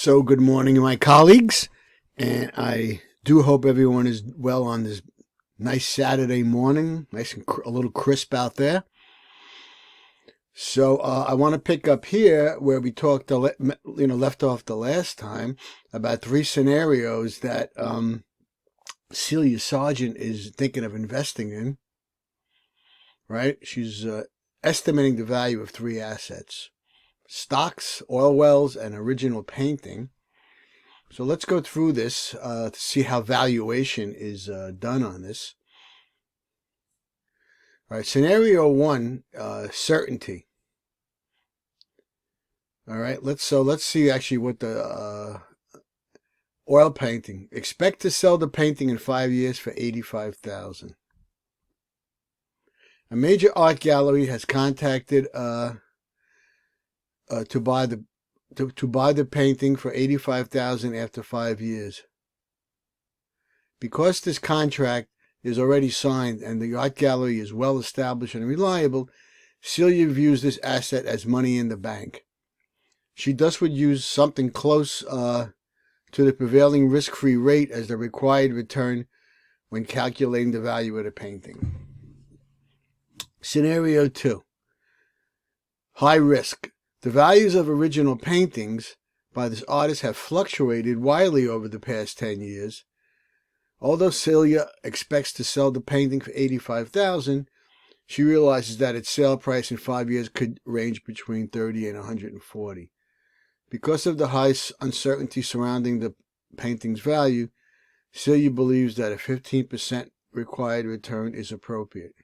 So good morning, my colleagues, and I do hope everyone is well on this nice Saturday morning, nice and a little crisp out there. So I want to pick up here where we talked, left off the last time about three scenarios that Celia Sargent is thinking of investing in. Right? She's estimating the value of three assets: stocks, oil wells, and original painting. So let's go through this to see how valuation is done on this. All right, scenario one, certainty. All right, let's see actually what the oil painting. Expect to sell the painting in 5 years for $85,000. A major art gallery has contacted to buy the painting for $85,000 after 5 years. Because this contract is already signed and the art gallery is well established and reliable, Celia views this asset as money in the bank. She thus would use something close to the prevailing risk-free rate as the required return when calculating the value of the painting. Scenario 2. High risk. The values of original paintings by this artist have fluctuated widely over the past 10 years. Although Celia expects to sell the painting for $85,000, she realizes that its sale price in 5 years could range between $30,000 and $140,000. Because of the high uncertainty surrounding the painting's value, Celia believes that a 15% required return is appropriate.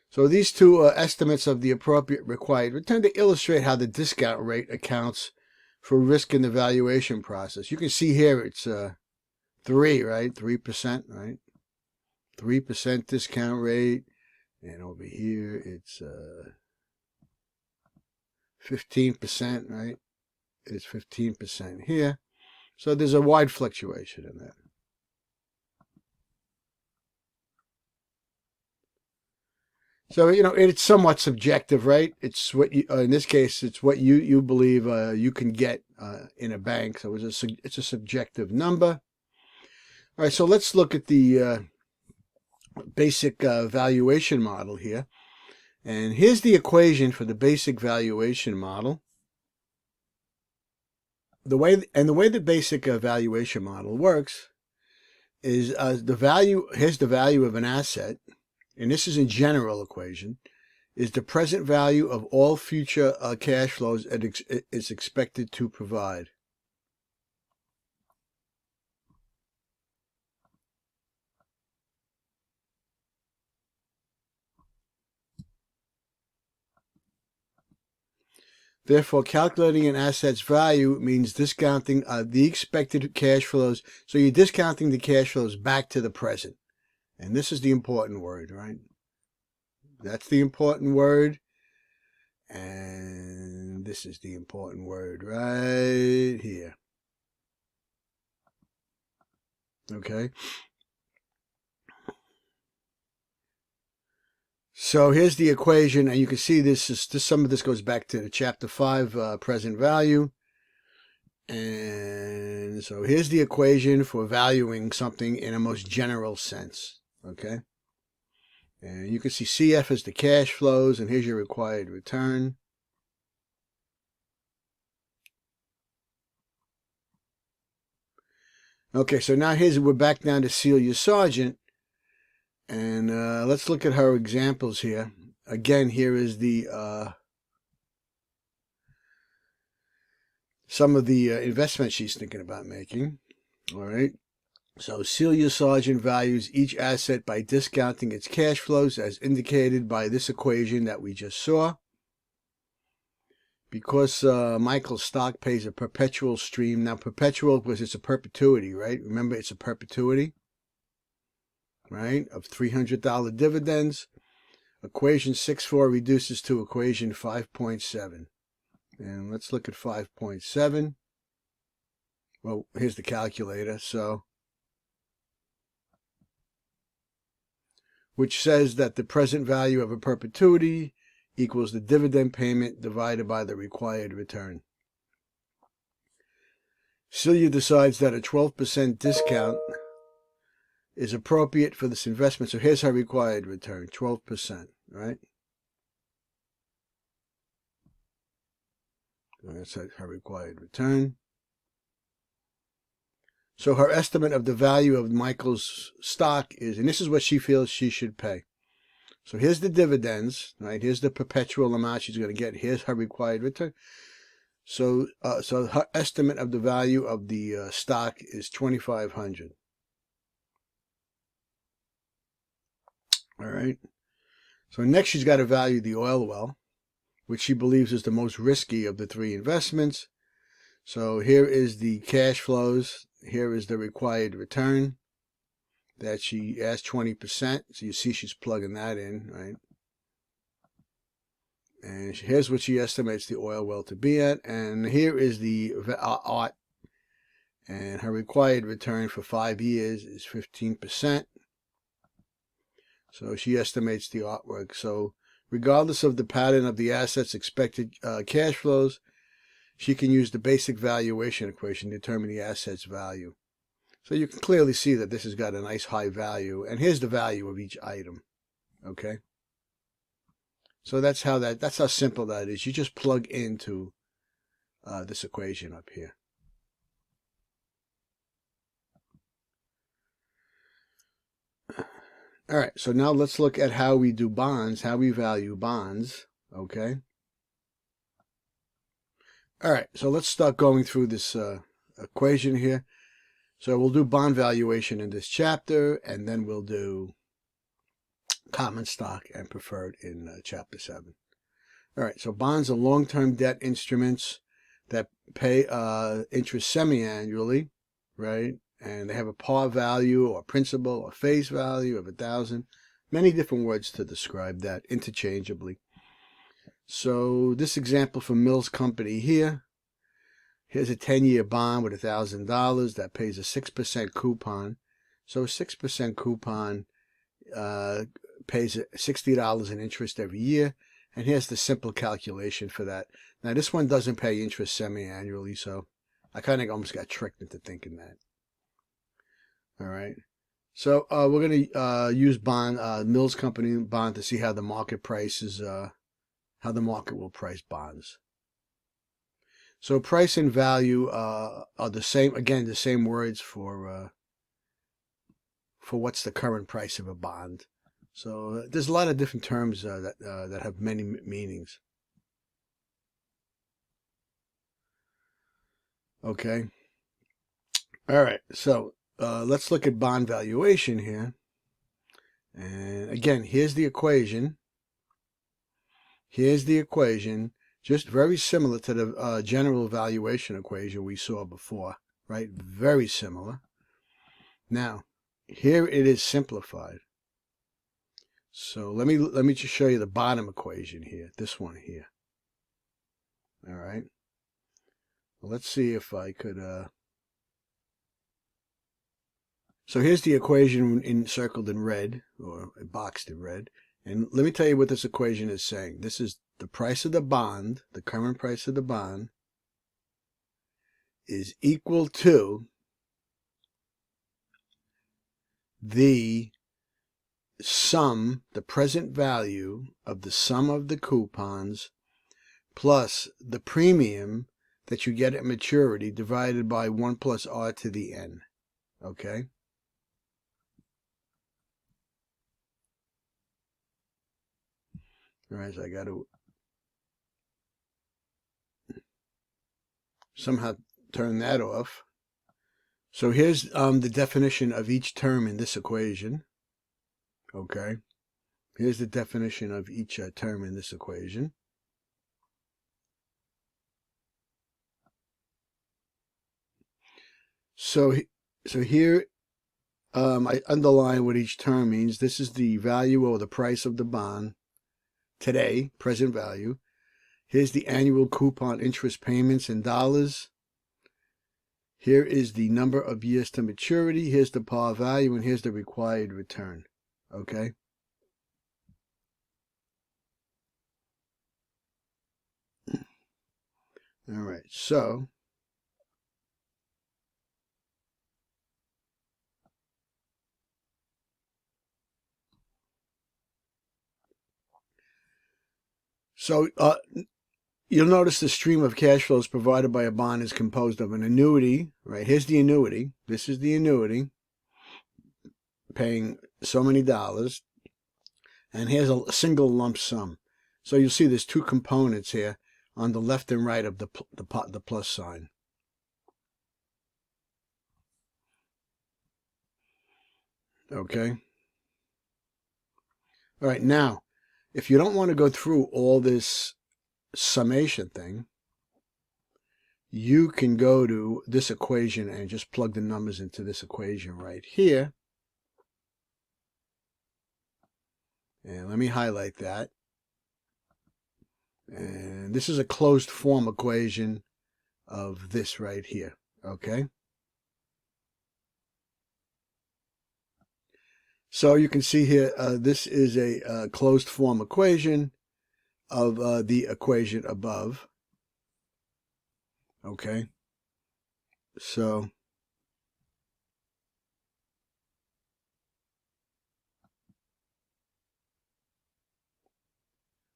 So these two estimates of the appropriate required return, they illustrate how the discount rate accounts for risk in the valuation process. You can see here it's 3, right? 3%, right? 3% discount rate. And over here it's 15%, right? It's 15% here. So there's a wide fluctuation in that. So, it's somewhat subjective, right? It's what you, in this case, it's what you believe you can get in a bank. So it's a subjective number. All right, so let's look at the basic valuation model here. And here's the equation for the basic valuation model. The way the basic valuation model works is here's the value of an asset, and this is a general equation, is the present value of all future cash flows it is expected to provide. Therefore, calculating an asset's value means discounting the expected cash flows. So you're discounting the cash flows back to the present. And this is the important word, right? That's the important word. And this is the important word right here. Okay? So here's the equation, and you can see some of this goes back to the chapter 5 present value. And so here's the equation for valuing something in a most general sense. Okay? And you can see CF is the cash flows, and here's your required return. Okay, so now we're back down to Celia Sargent. And let's look at her examples here. Again, here is the some of the investments she's thinking about making. All right. So Celia Sargent values each asset by discounting its cash flows as indicated by this equation that we just saw. Because Michael's stock pays a perpetual stream. Now, perpetual because it's a perpetuity, right? Remember, it's a perpetuity. Right, of $300 dividends. Equation 6.4 reduces to equation 5.7. And let's look at 5.7. Well, here's the calculator. So, which says that the present value of a perpetuity equals the dividend payment divided by the required return. Celia decides that a 12% discount is appropriate for this investment. So here's her required return, 12%, right? That's her required return. So her estimate of the value of Michael's stock is, and this is what she feels she should pay. So here's the dividends, right? Here's the perpetual amount she's going to get. Here's her required return. So her estimate of the value of the stock is $2,500. All right. So next she's got to value the oil well, which she believes is the most risky of the three investments. So here is the cash flows. Here is the required return that she asked 20%. So you see she's plugging that in, right? And here's what she estimates the oil well to be at. And here is the art. And her required return for 5 years is 15%. So she estimates the artwork. So regardless of the pattern of the asset's expected cash flows, she can use the basic valuation equation to determine the asset's value. So you can clearly see that this has got a nice high value. And here's the value of each item. Okay. So that's how simple that is. You just plug into this equation up here. All right, so now let's look at how we do bonds, how we value bonds, okay? All right, so let's start going through this equation here. So we'll do bond valuation in this chapter, and then we'll do common stock and preferred in chapter 7. All right, so bonds are long-term debt instruments that pay interest semi-annually, right? And they have a par value or principal or face value of 1,000. Many different words to describe that interchangeably. So this example from Mills Company here. Here's a 10-year bond with $1,000 that pays a 6% coupon. So a 6% coupon pays $60 in interest every year. And here's the simple calculation for that. Now this one doesn't pay interest semi-annually, so I kind of almost got tricked into thinking that. All right. So we're going to use Mills Company bond to see how the market prices, how the market will price bonds. So price and value are the same. Again, the same words for what's the current price of a bond. So there's a lot of different terms that have many meanings. Okay. All right. So let's look at bond valuation here. And again, here's the equation. Here's the equation, just very similar to the general valuation equation we saw before, right? Very similar. Now, here it is simplified. So let me just show you the bottom equation here, this one here. All right. Well, let's see if I could. So here's the equation encircled in red, or boxed in red. And let me tell you what this equation is saying. This is the price of the bond, the current price of the bond, is equal to the sum, the present value of the sum of the coupons plus the premium that you get at maturity divided by 1 plus r to the n. Okay? All right, so I got to somehow turn that off. So here's the definition of each term in this equation. Okay? Here's the definition of each term in this equation. So here I underline what each term means. This is the value or the price of the bond today, present value. Here's the annual coupon interest payments in dollars. Here is the number of years to maturity. Here's the par value, and here's the required return. Okay? All right, so So you'll notice the stream of cash flows provided by a bond is composed of an annuity, right? Here's the annuity. This is the annuity paying so many dollars. And here's a single lump sum. So you'll see there's two components here on the left and right of the plus sign. Okay. All right. Now, if you don't want to go through all this summation thing, you can go to this equation and just plug the numbers into this equation right here. And let me highlight that. And this is a closed form equation of this right here. Okay. So you can see here, this is a closed form equation of the equation above. Okay. So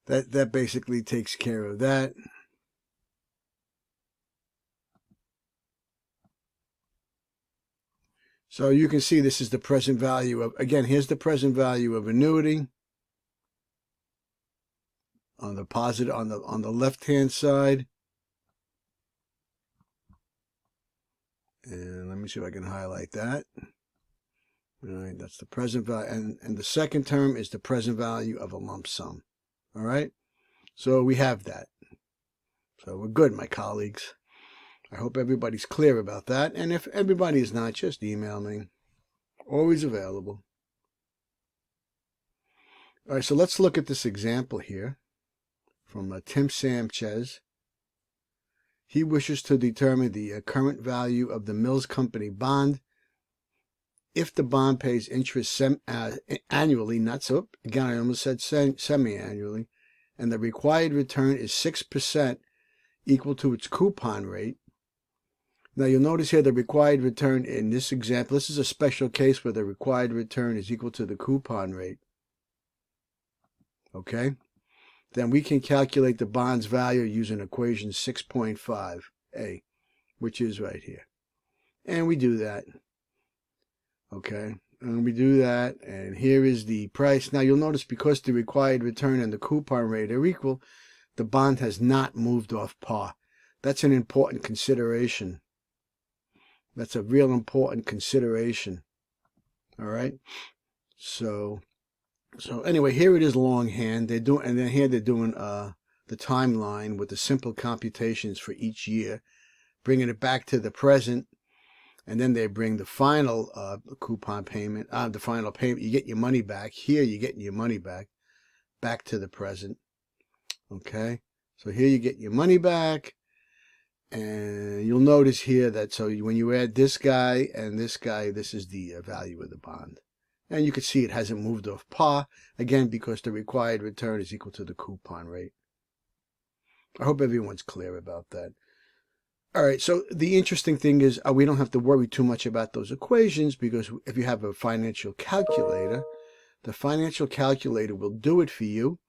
that basically takes care of that. So you can see this is the present value of, again, here's the present value of annuity on the positive, on the left-hand side. And let me see if I can highlight that. All right, that's the present value. And the second term is the present value of a lump sum. All right, so we have that. So we're good, my colleagues. I hope everybody's clear about that. And if everybody is not, just email me. Always available. All right, so let's look at this example here from Tim Sanchez. He wishes to determine the current value of the Mills Company bond. If the bond pays interest annually, not so, again, I almost said semi-annually, and the required return is 6% equal to its coupon rate. Now you'll notice here the required return in this example, this is a special case where the required return is equal to the coupon rate. Okay? Then we can calculate the bond's value using equation 6.5a, which is right here. And we do that. Okay? And we do that, and here is the price. Now you'll notice because the required return and the coupon rate are equal, the bond has not moved off par. That's an important consideration. That's a real important consideration. All right? So anyway, here it is longhand. They're doing, and then here they're doing the timeline with the simple computations for each year, bringing it back to the present, and then they bring the final coupon payment, the final payment. You get your money back. Here you're getting your money back to the present. Okay, so here you get your money back, and you'll notice here that when you add this guy and this guy, this is the value of the bond. And you can see it hasn't moved off par, again, because the required return is equal to the coupon rate. I hope everyone's clear about that. All right, so the interesting thing is we don't have to worry too much about those equations, because if you have a financial calculator, the financial calculator will do it for you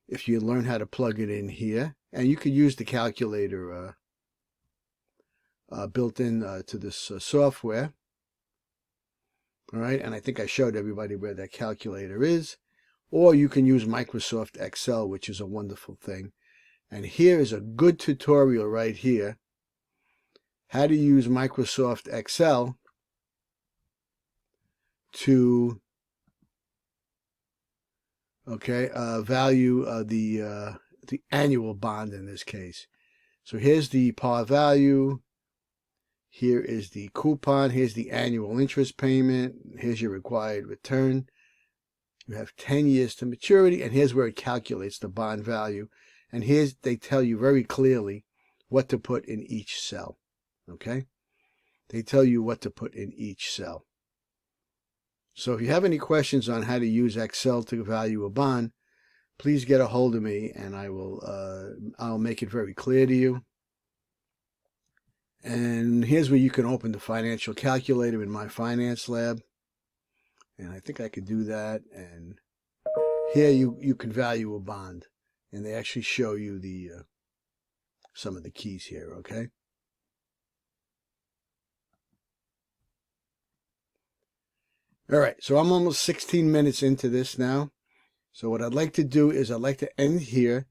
if you learn how to plug it in here. And you could use the calculator built in to this software. All right, and I think I showed everybody where that calculator is. Or you can use Microsoft Excel, which is a wonderful thing. And here is a good tutorial right here. How to use Microsoft Excel to value the annual bond in this case. So here's the par value. Here is the coupon. Here's the annual interest payment. Here's your required return. You have 10 years to maturity, and here's where it calculates the bond value. And here's, they tell you very clearly what to put in each cell. Okay? They tell you what to put in each cell. So if you have any questions on how to use Excel to value a bond, please get a hold of me, and I'll make it very clear to you. And here's where you can open the financial calculator in my finance lab. And I think I could do that. And here you can value a bond And they actually show you the some of the keys here, okay? All right, so I'm almost 16 minutes into this now. So what I'd like to do is I'd like to end here,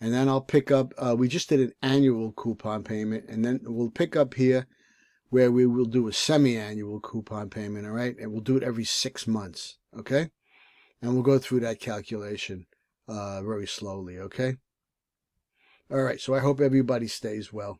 and then I'll pick up, we just did an annual coupon payment, and then we'll pick up here where we will do a semi-annual coupon payment, all right? And we'll do it every 6 months, okay? And we'll go through that calculation very slowly, okay? All right, so I hope everybody stays well.